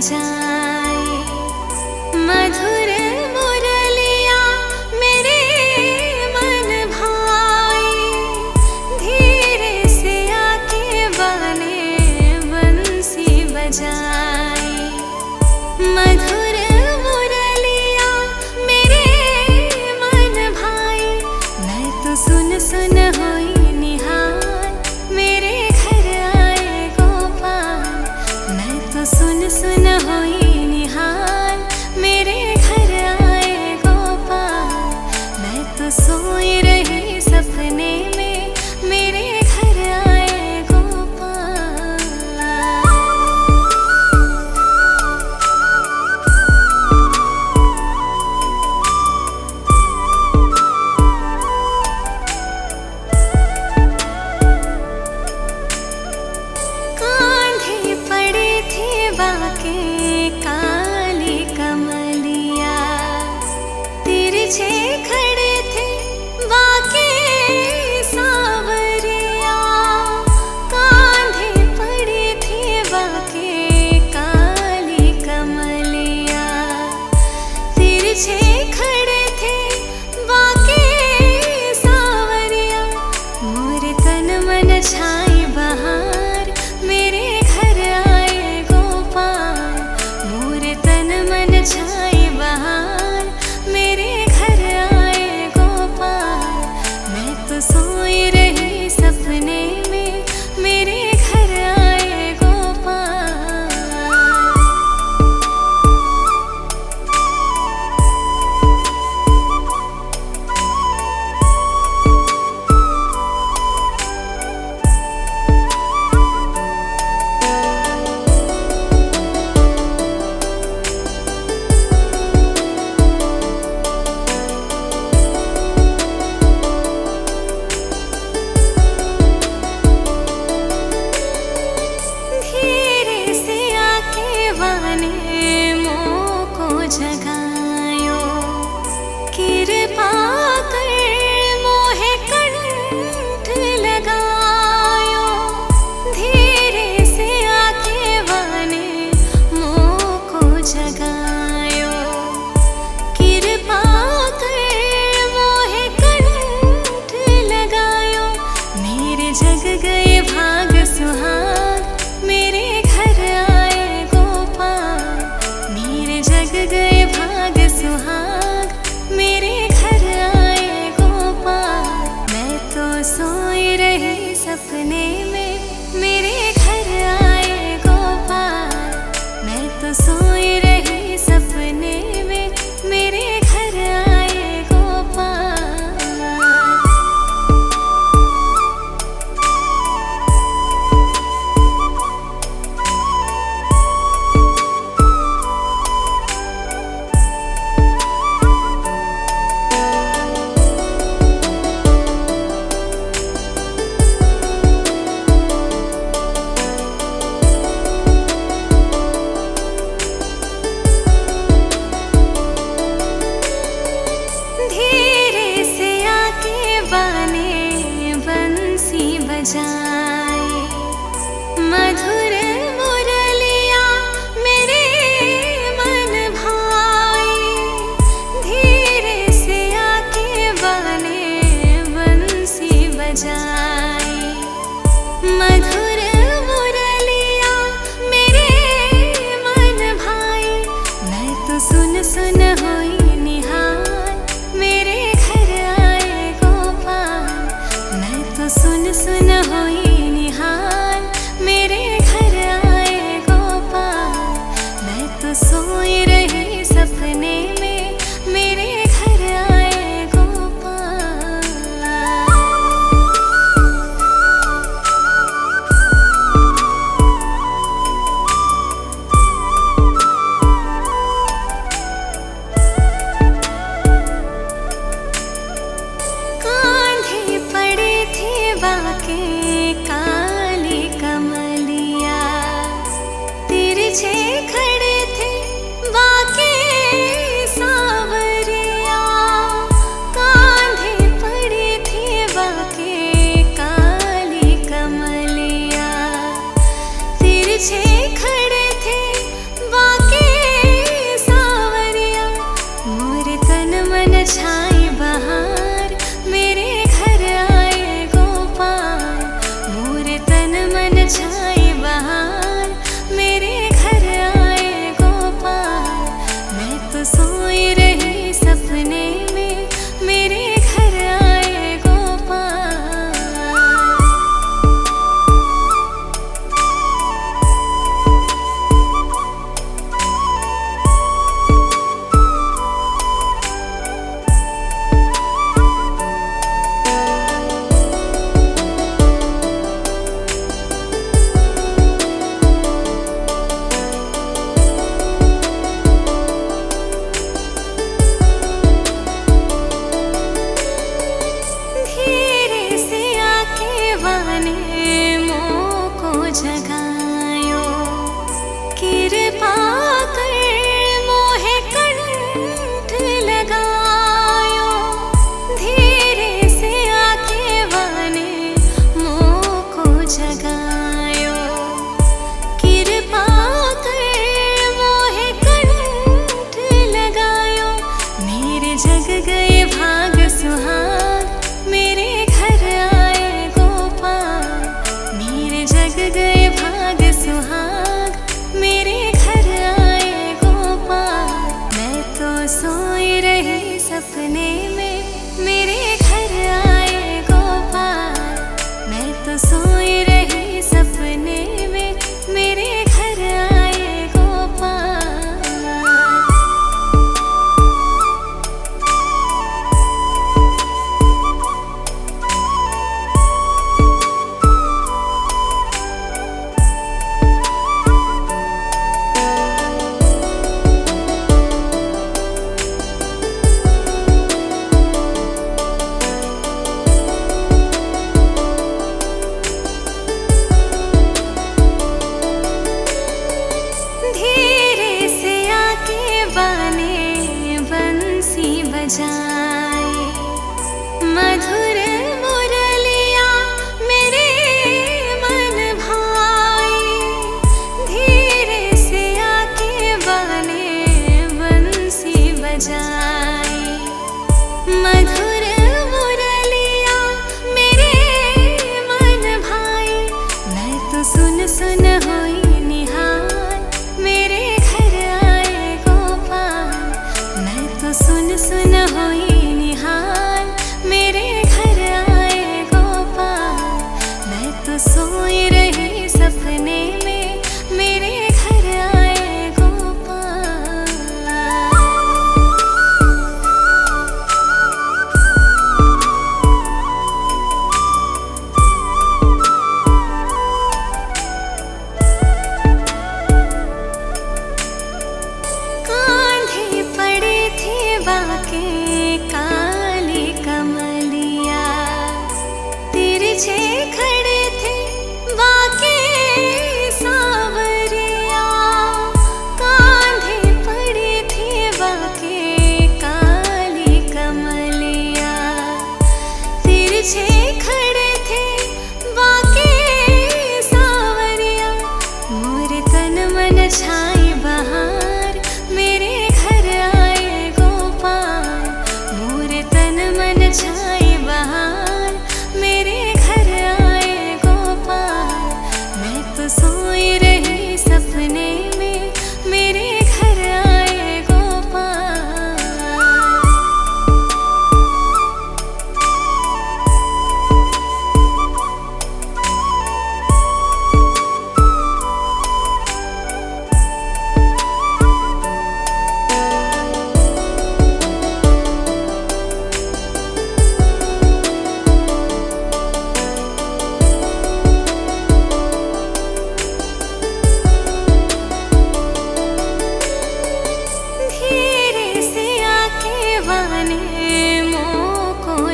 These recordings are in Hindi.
बजाए। मधुर मुरलिया मेरे मन भाए, धीरे से आके बने बंसी बजाए। मधुर मुरलिया मेरे मन भाए, मैं तो सुन सुन होई निहाल, मेरे घर आए गोपाल। मैं तो सुन सुन होई निहाल, मेरे घर आए गोपाल। मैं तो सोई रही सपने में, मेरे घर आए गोपाल। कांधे पड़े थे बाके काली कमलिया, तिरछे खड़े थे बाके सावरिया। कांधे पड़े थे बाके काली कमलिया, तिरछे खड़े थे बाके सावरिया। मोर तन मन छाई बहार, मेरे घर आए गोपाल। मोर तन मन छाई बहार, मेरे घर आए गोपाल। मैं तो सोई रही सपने में, मेरे घर आए गोपाल। धीरे से आके वाने मोको जगायो, कृपा कर मोहे कंठ लगायो। धीरे से आके वाने मोको जगायो, कृपा कर मोहे कंठ लगायो। मेरे जग गए भाग सुहाग, मेरे घर आए गोपाल। मेरे जग गए भाग सुहाग, मेरे घर आए गोपाल। मैं तो सोई रही सपने में, मेरे घर आए गोपाल। मैं तो सोई रही सपने में, मेरे घर आए गोपाल। धीरे से आके बने बंसी बजाए। मधुर मुरलिया मेरे मन भाए, धीरे से आके बने बंसी बजाए। मधुर मुरलिया मेरे मन भाए, मैं तो सुन सुन होई निहाल, मेरे घर आए गोपाल। मैं तो सुन सुन होई निहाल, मेरे घर आए गोपाल। मैं तो सोई रही सपने में, मेरे घर आए गोपाल। कांधे पड़े थे बाके तो सोई रही सपने में मेरे घर आए गोपाल। बजाए मधुर मुरलिया मेरे मन भाए, धीरे से आके बाने बंसी बजाए मधुर मुरलिया मेरे मन भाए। मैं तो सुन सुन होई निहाल मेरे घर आए गोपाल। मैं तो सुन सुन होई निहाल मेरे घर आए गोपाल। मैं तो सोई रही सपने में मेरे घर आए गोपाल। कांधे पड़े थे बाके काली कमलिया, तिरछे खड़े थे बाके सावरिया। कांधे पड़े थे बाके काली कमलिया, तिरछे खड़े थे बाके सावरिया। मोरे तन मन छाई बहार मेरे घर आए गोपाल। मोरे तन मन छाई बहार मेरे घर आए गोपाल। मैं तो सोई रही सपने में मेरे घर आए गोपाल।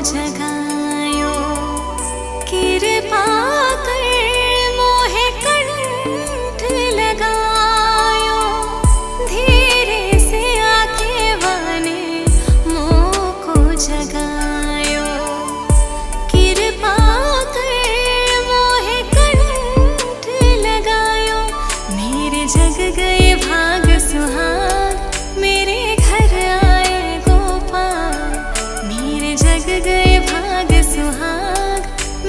जगायो कृपा कर मोहे कंठ लगायो। धीरे से आके वाने मोको जगायो, कृपा कर मोहे कंठ लगायो। मेरे जग गए भाग सुहाग मेरे घर आए गोपाल। मेरे जग गए भाग सुहाग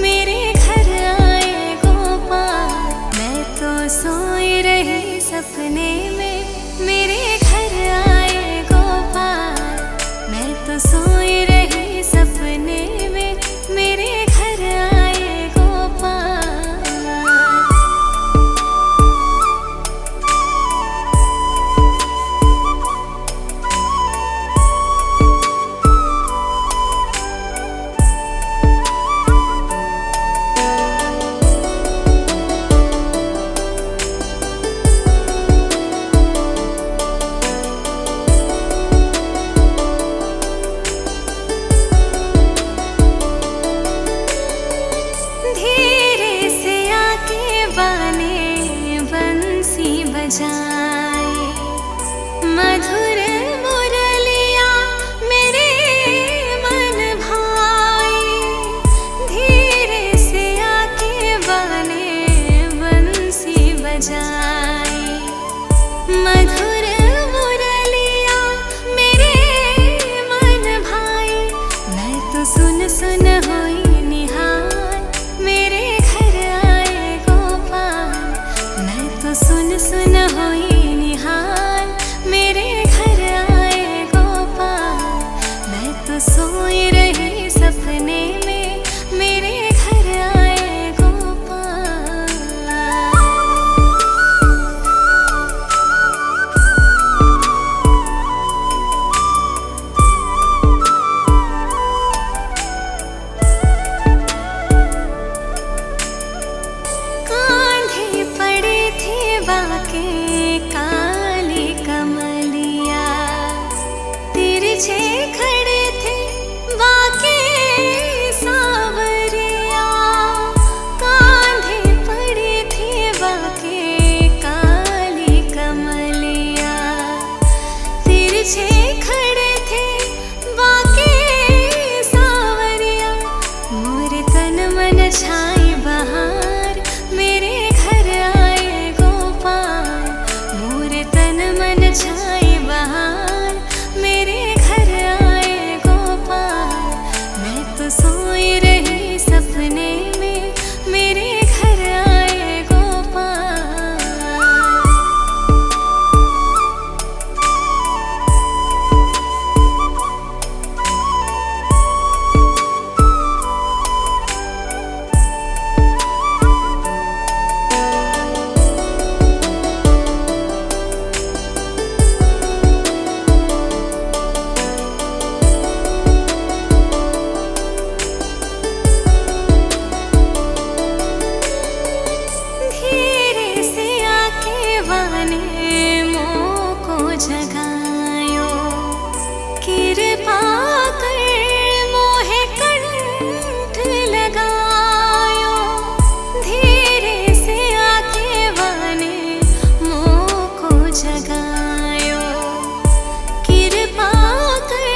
मेरे घर आए गोपाल। मैं तो सोई रही सपने में मेरे घर आए गोपाल। मैं तो सोई रही सपने में मेरे घर आए गोपाल। बजाए मधुर मुरलिया मेरे मन भाए, धीरे से आके बाने बंसी बजाए मधुर मुरलिया मेरे मन भाए। मैं तो सुन सुन होई निहाल मेरे घर आए गोपाल। मैं तो सुन सुन होई बाके काली कमलिया, तिरछे खड़े थे बाके सावरिया, कांधे पड़ी थी बाके काली कमलिया, तिरछे खड़े थे बाके सावरिया, मोर तन मन छाई बहार, मेरे घर आए गोपाल, मोर तन मन छाई बहार, मेरे घर आए गोपाल, मैं तो सोई रही सपने में, मेरे घर आए गोपाल। धीरे से आके वाने मोको जगायो, कृपा कर मोहे कंठ लगायो, धीरे से आके वाने मोको जगायो, कृपा कर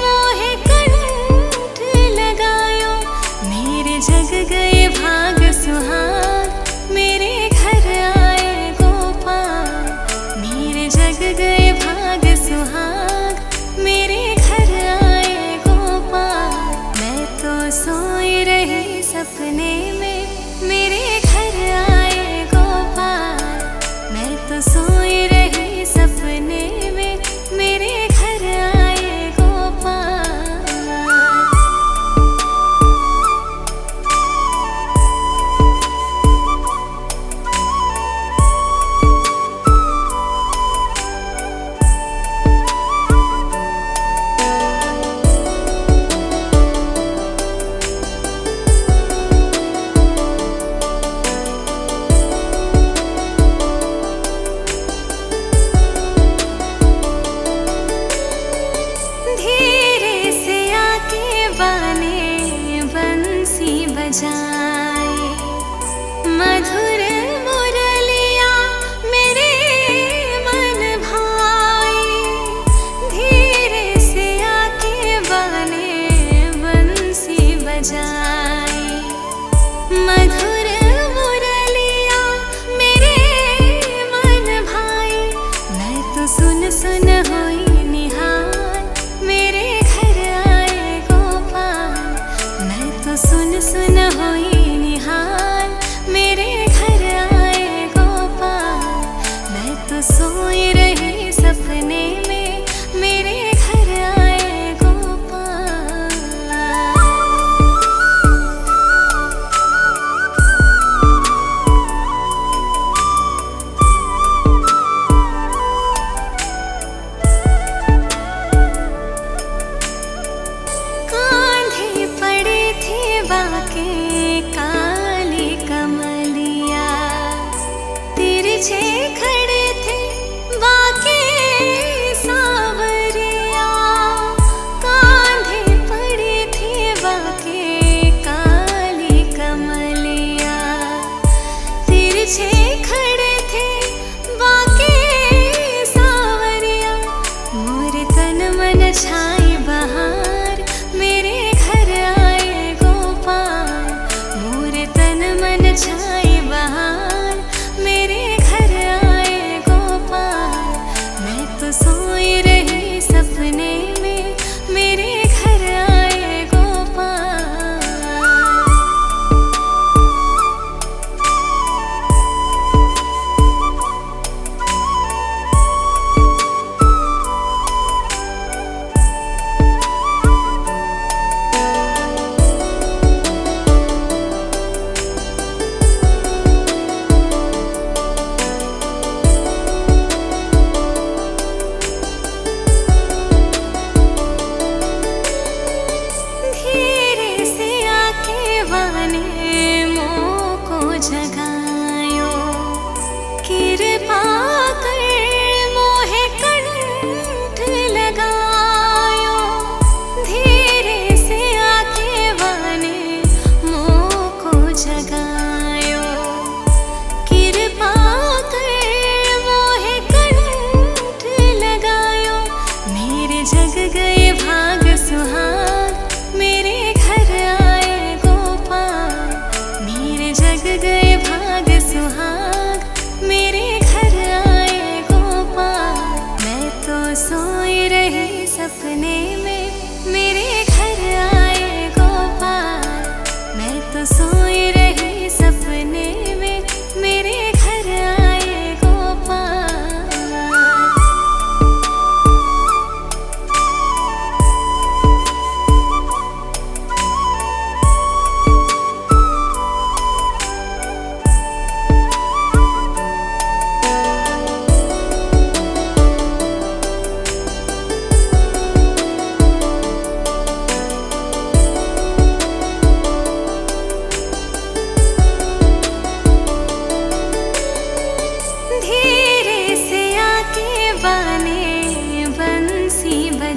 मोहे कंठ लगायो, मेरे जग गए भाग सुहाग, मेरे घर आए गोपाल, मेरे जग गए भाग सुहाग, मेरे घर आए गोपाल, मैं तो सोई रही सपने में, मेरे घर आए गोपाल, मैं तो सोई रही सपने में, मेरे घर आए गोपाल। धीरे से आके बाने बंसी बजाए, मधुर मुरलिया मेरे मन भाए, धीरे से आके बाने बंसी बजाए, मधुर मुरलिया मेरे मन भाए, मैं तो सुन सुन होई निहाल, मेरे घर आए गोपाल, मैं तो सुन सुन होई निहाल, मेरे घर आए गोपाल, मैं तो सोई रही सपने में, मेरे घर आए गोपाल। कांधे पड़ी थी बाके काली कमलिया, तिरछे खड़े थे बाके सावरिया, कांधे पड़ी थी बाके काली कमलिया, तिरछे खड़े थे बाके सावरिया, मोर तन मन छाई बहार, मेरे घर आए गोपाल, मोर तन मन छाई बहार, मेरे घर आए गोपाल, मैं तो सोई रही सपने में, मेरे घर आए गोपाल।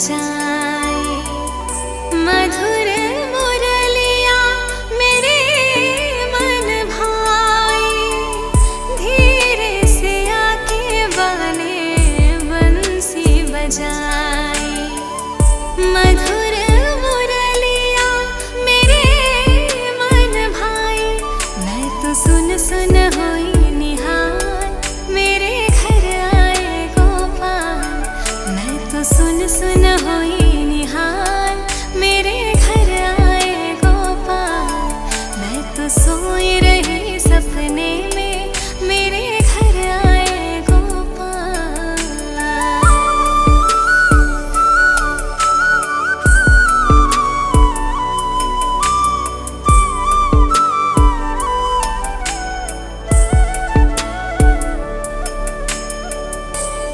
बजाए। मधुर मुरलिया मेरे मन भाए, धीरे से आके बने बंसी बजाए। मधुर मुरलिया मेरे मन भाए, मैं तो सुन सुन होई निहाल, मेरे घर आए गोपाल। मैं तो सुन सुन होई निहाल, मेरे घर आए गोपाल। मैं तो सोई रही सपने में, मेरे घर आए गोपाल।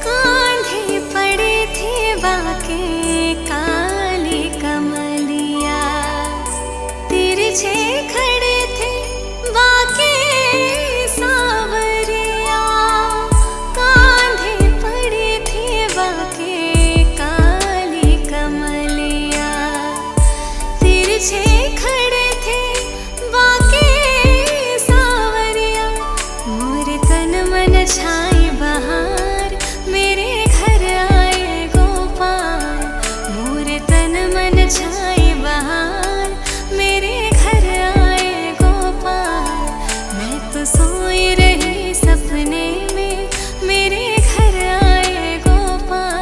कांधे पड़े थे बाके काली कमलिया, तिरछे खड़े थे बाके सावरिया। कांधे पड़े थे बाके काली कमलिया, तिरछे खड़े थे बाके सावरिया। मोरे तन मन छाई बहार, मेरे घर आए गोपाल। मोरे तन मन छाई बहार, मेरे घर आए गोपाल। मैं तो सोई रही सपने में, मेरे घर आए गोपाल।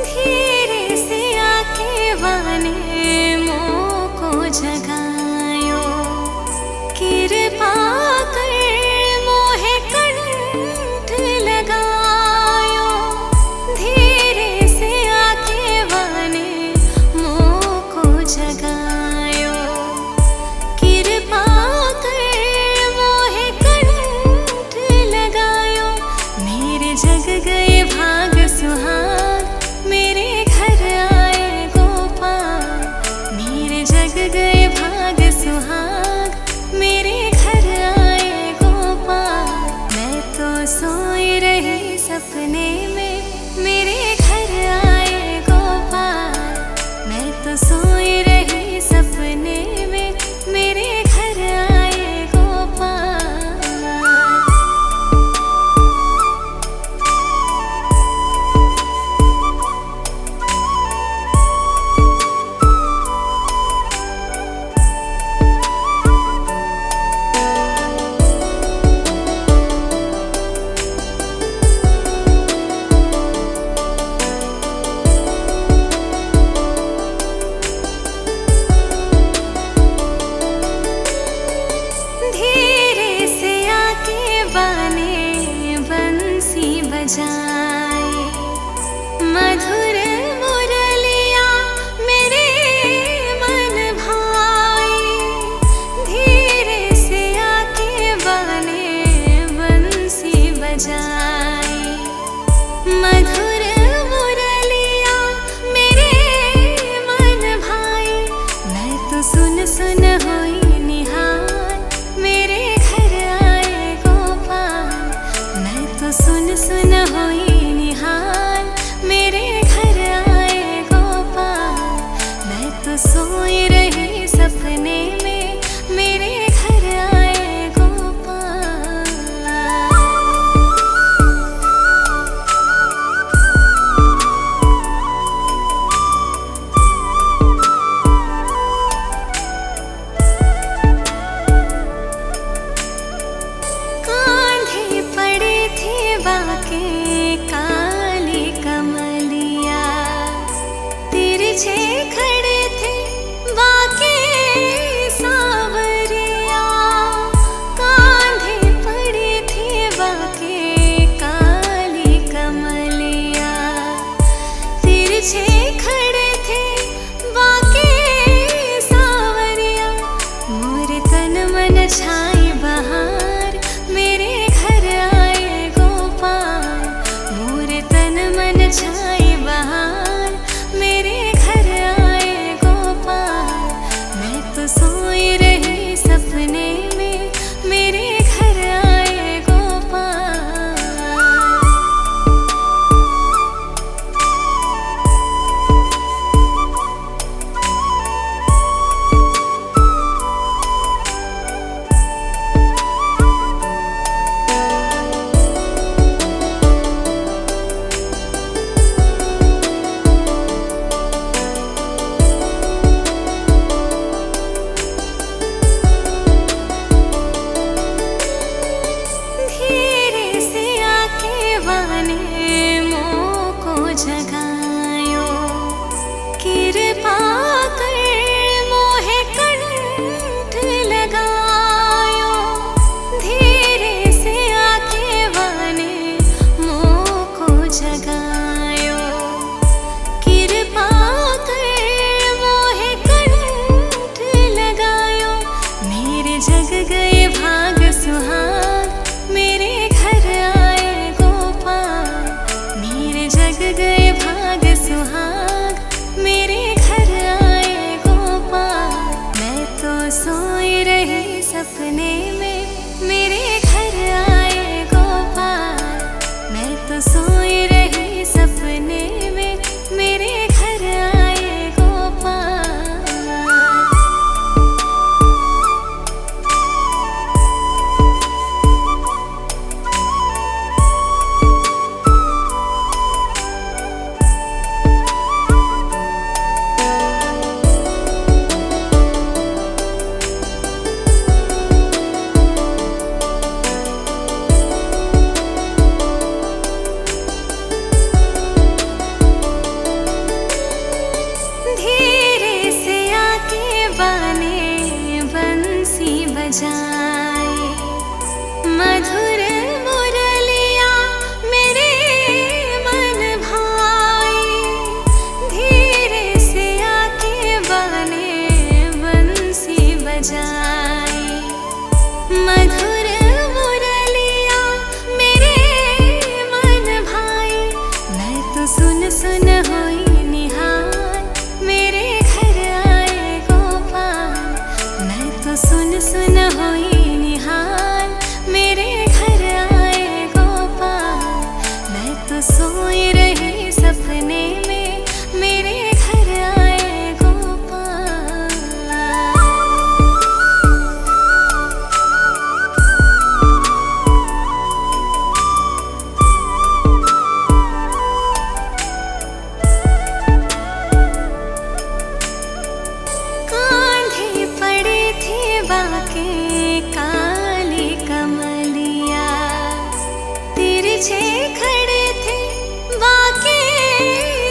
धीरे से आके बने मोको जगायो, कृपा कर मोहे कंठ लगायो। धीरे से आके बने मोको जगायो, कृपा कर मोहे कंठ लगायो। मेरे जग गए भाग सुहाग, मेरे घर आए गोपाल। मेरे जग गए भाग सुहाग, मेरे घर आए गोपाल। मैं तो सोई रही सपने में, मेरे घर आए गोपाल। मैं तो सोई रही सपने में, मेरे घर आए गोपाल। धीरे से आके बने बंसी बजाए। मधुर मुरलिया मेरे मन भाए, धीरे से आके बने बंसी बजाए। मधुर मुरलिया मेरे मन भाए, मैं तो सुन सुन होई निहाल, मेरे घर आए गोपाल। मैं तो सुन सुन होई निहाल, मेरे घर आए गोपाल। मैं तो सोई रही सपने में, मेरे घर आए गोपाल। तिरछे खड़े थे वाके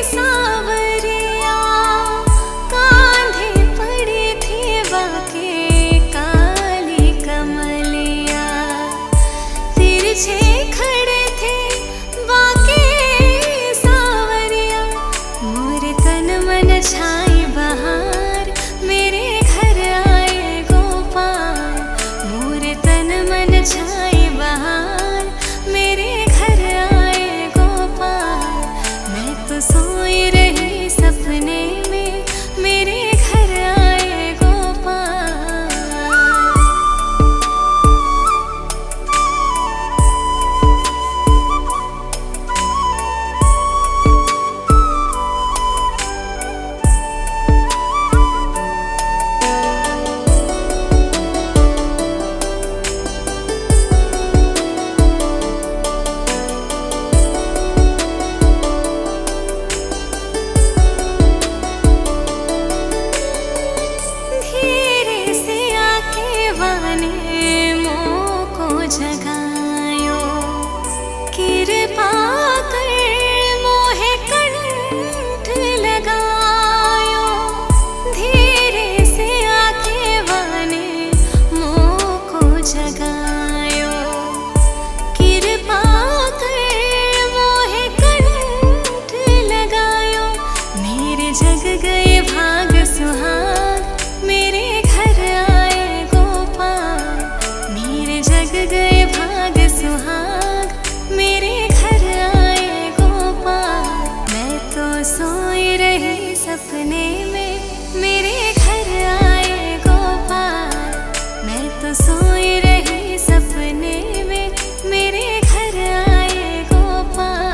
सावरिया, कांधे पड़ी थी वाके काली कमलिया। तिरछे खड़े थे वाके सावरिया, मोरे तन मन छाई बहार, मेरे घर आए गोपाल। मोरे तन मन छाई बहार, मेरे घर आए गोपाल। मैं तो सोई रही सपने में, मेरे घर आए गोपाल। धीरे से आके वाने मोको जगायो, कृपा कर मोहे कंठ लगायो। धीरे से आके वाने मोको जगायो, कृपा कर मोहे कंठ लगायो। मेरे जग गए भाग सुहाग, मेरे घर आए गोपाल। मेरे जग गए भाग सुहाग, मेरे घर आए गोपाल। मैं तो सोई रही सपने में, मेरे घर आए गोपाल। मैं तो सोई रही सपने में, मेरे घर आए गोपाल।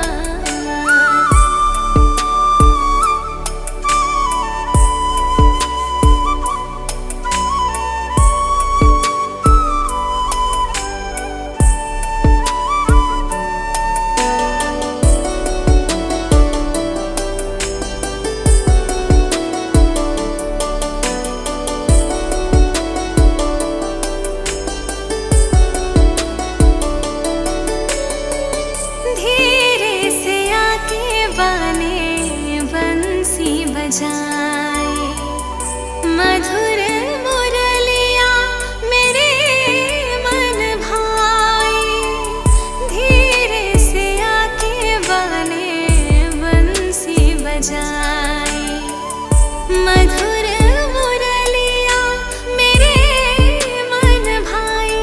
धीरे से आके वाने बंसी बजाए, मधुर मुरलिया मेरे मन भाई। धीरे से आके वाने बंसी बजाए, मधुर मुरलिया मेरे मन भाई।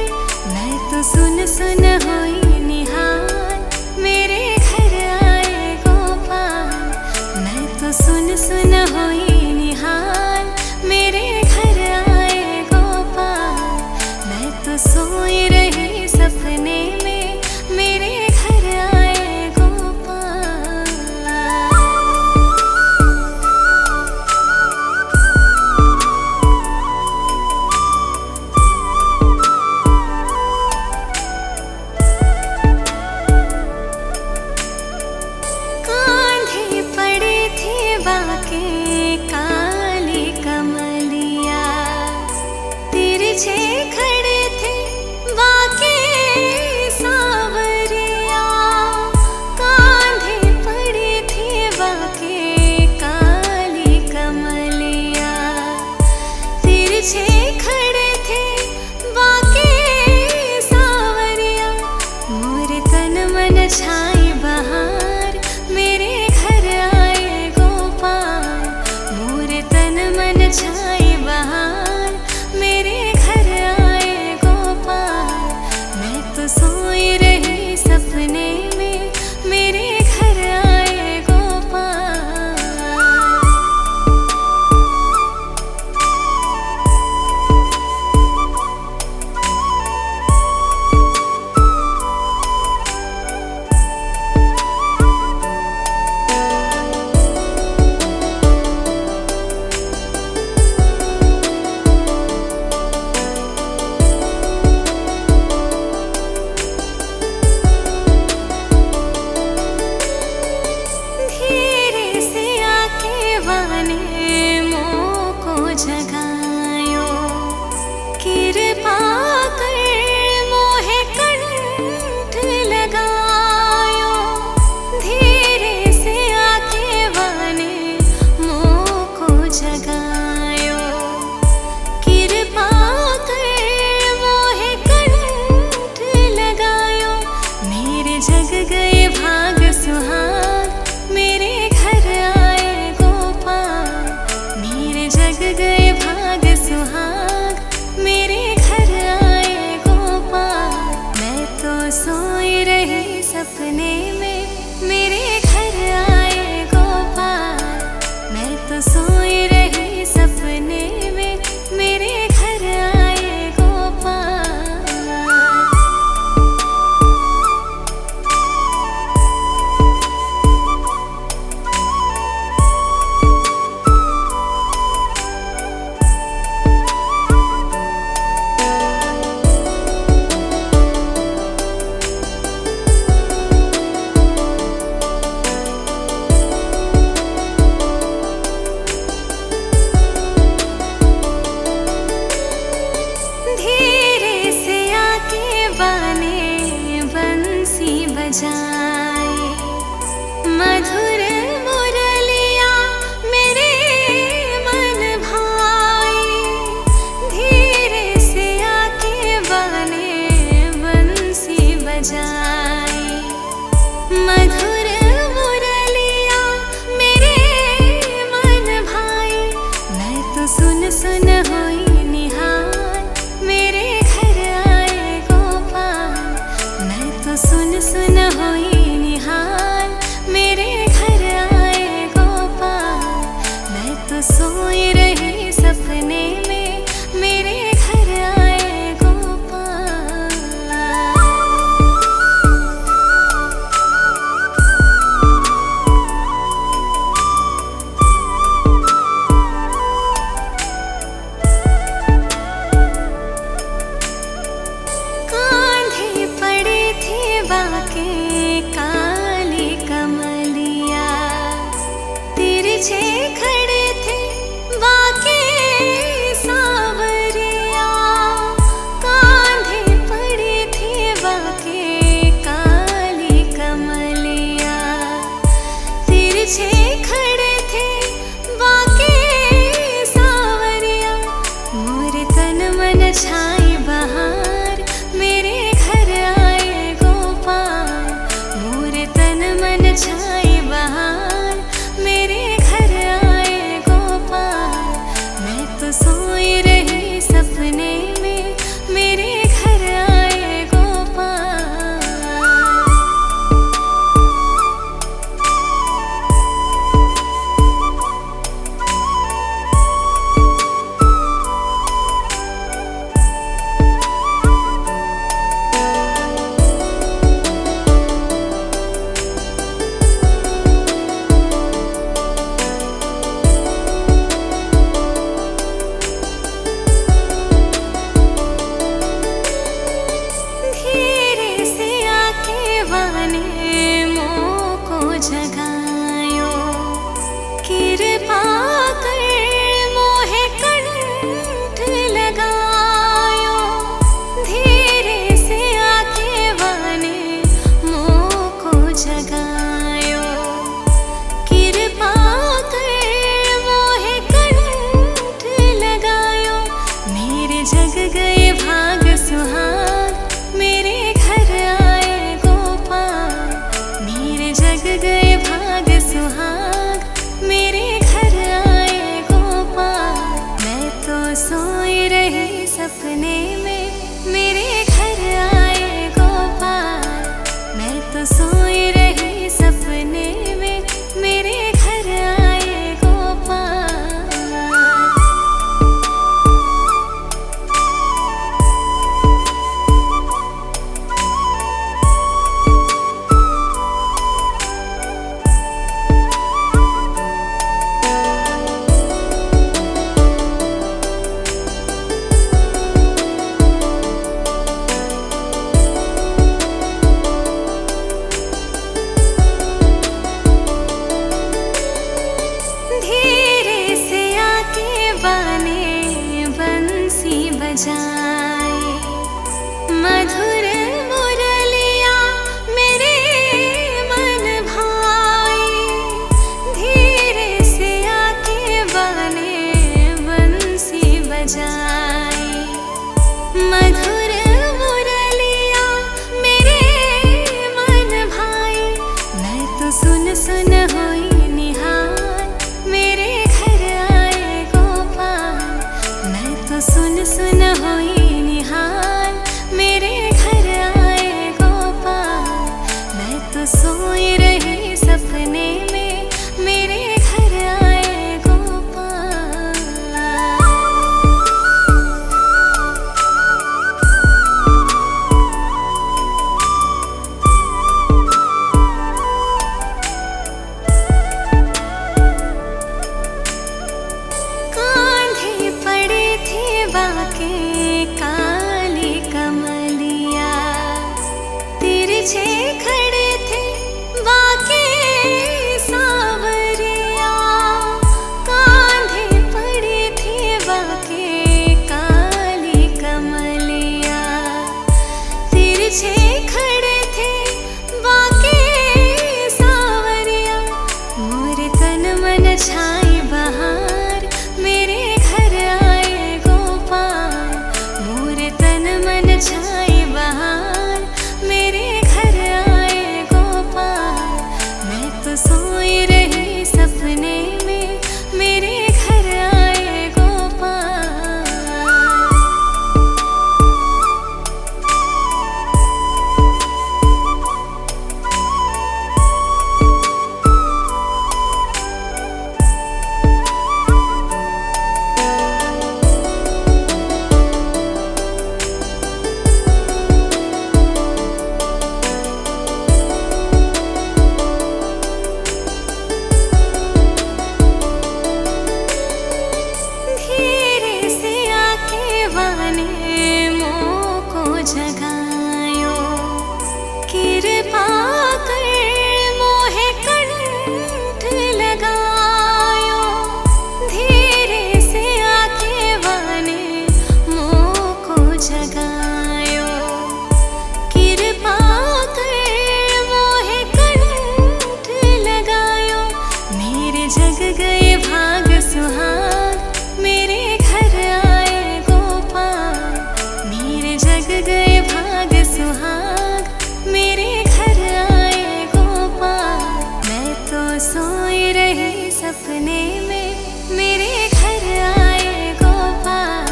मैं तो सुन सुन होई निहाल, मेरे घर आए गोपाल। मैं तो सुन सुन होई निहाल, मेरे घर आए गोपाल। मैं तो सोई रही सपने में, मेरे घर आए गोपाल। कांधे पड़ी थी वाके काली कमलिया, तिरछे खड़े थे वाके सावरिया। कांधे पड़ी थी वाके काली कमलिया, तिरछे खड़े थे वाके सावरिया। मोरे तन मन छाई बहार, मेरे घर आए गोपाल। मोरे तन मन छाई बहार, मेरे घर आए गोपाल। मैं तो सोई रही सपने में, मेरे घर आए गोपाल। रही सपने में मेरे घर आए गोपाल। मैं तो सोई रही सपने में मेरे घर आए गोपाल। बजाए मधुर मुरलिया मेरे मन भाए। धीरे से आके बाने बंसी बजाए मधुर मुरलिया मेरे मन भाए। मैं तो सुन सुन होई निहाल मेरे घर आए गोपाल। मैं तो सुन सुन होई निहाल मेरे घर आए गोपाल। मैं तो सोई रही सपने में मेरे घर आए गोपाल। कांधे पड़े थे बाके काली कमलिया। तिरछे खड़े थे बाके सावरिया। कांधे पड़े थे बाके काली कमलिया। तिरछे खड़े थे बाके सावरिया। मोरे तन मन छाई बहार मेरे घर आए गोपाल। मोरे तन मन छाई बहार मेरे घर आए गोपाल। मैं तो सोई रही सपने में मेरे घर आए गोपाल। जगायो कृपा कर मोहे कंठ लगायो। धीरे से आके वाने मोको जगायो। कृपा कर मोहे कंठ लगायो। मेरे जग गए भाग सुहाग मेरे घर आए गोपाल। मेरे जग गए भाग सोई रही सपने में मेरे घर आए गोपाल। कांधे पड़े थे बाके काली कमलिया, तिरछे खड़े थे बाके सावरिया। कांधे पड़े थे बाके काली कमलिया, तिरछे खड़े थे बाके सावरिया। मोर तन मन छाई बहार मेरे घर आए गोपाल। मोर तन मन छाई बहार मेरे घर आए गोपाल। मैं तो सोई रही सपने में मेरे घर आए गोपाल। धीरे से आके वाने मोह को जगायो, कृपा कर मोहे कंठ लगायो। धीरे से आके वाने मोह को जगायो, कृपा कर मोहे कंठ लगायो। मेरे जग गए भाग सुहाग मेरे घर आए गोपाल। मेरे जग गए भाग सुहाग मेरे घर आए गोपाल। मैं तो सोई रही सपने में मेरे घर आए गोपाल।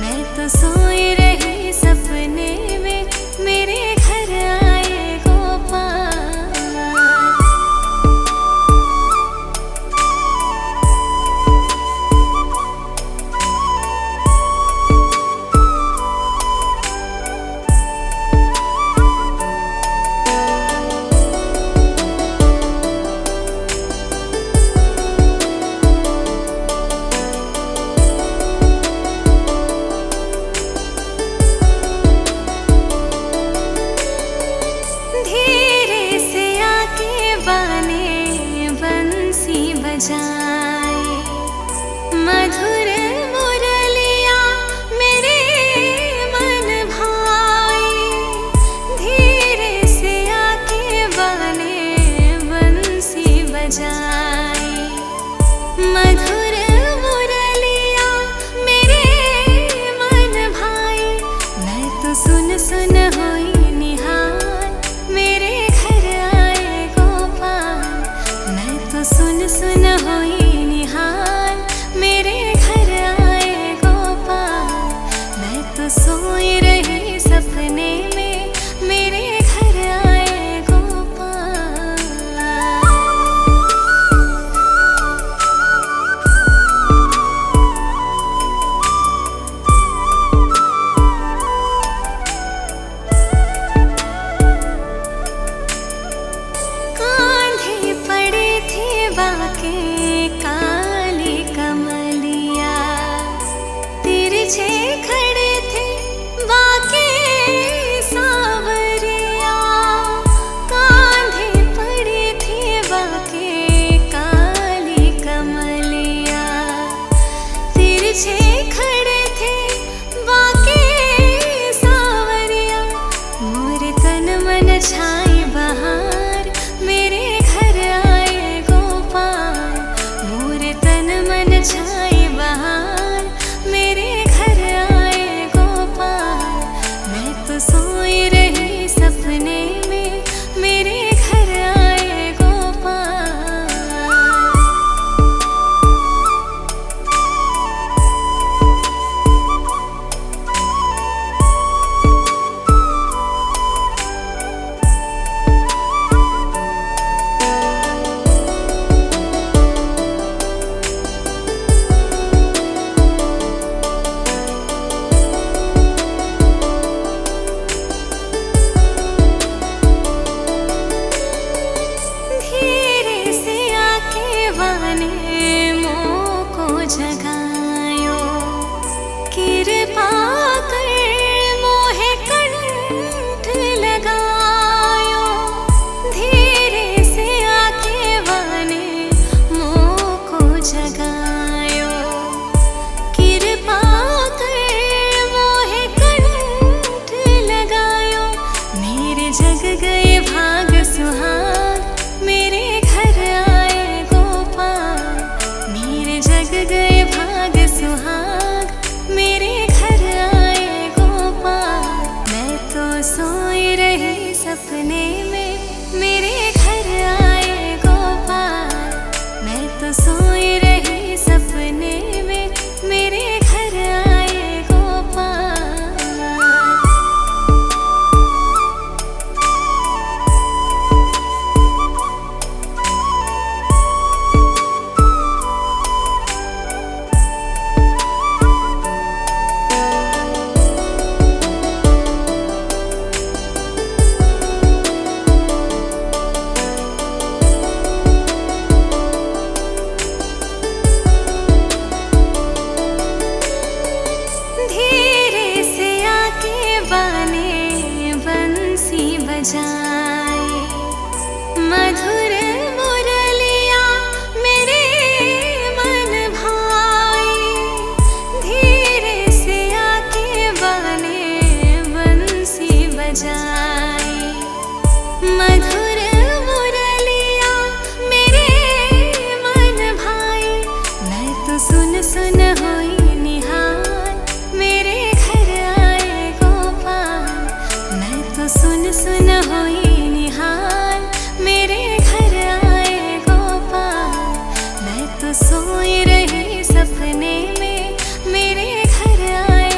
मैं तो सोई रही सपने में मेरे घर आए गोपाल। धीरे से आके बाने बंसी बजाए, मधुर मुरलिया मेरे मन भाए। धीरे से आके बाने बंसी बजाए, मधुर मुरलिया मेरे मन भाए। मैं तो सुन सुन होई निहाल मेरे घर आए गोपाल। मैं तो सुन सुन होई निहाल मेरे घर आए गोपाल। मैं तो सोई रही सपने में मेरे घर आए गोपाल। कांधे पड़े थे बाके काली कमलिया, तिरछे खड़े थे बाके सावरिया। कांधे पड़े थे बाके काली कमलिया, तिरछे खड़े थे बाके सावरिया। मोर तन मन छाई बहार मेरे घर आए गोपाल। मोर तन मन छाई बहार मेरे घर आए गोपाल। मैं तो सोई रही सपने में मेरे घर आए गोपाल। सुन सुन होई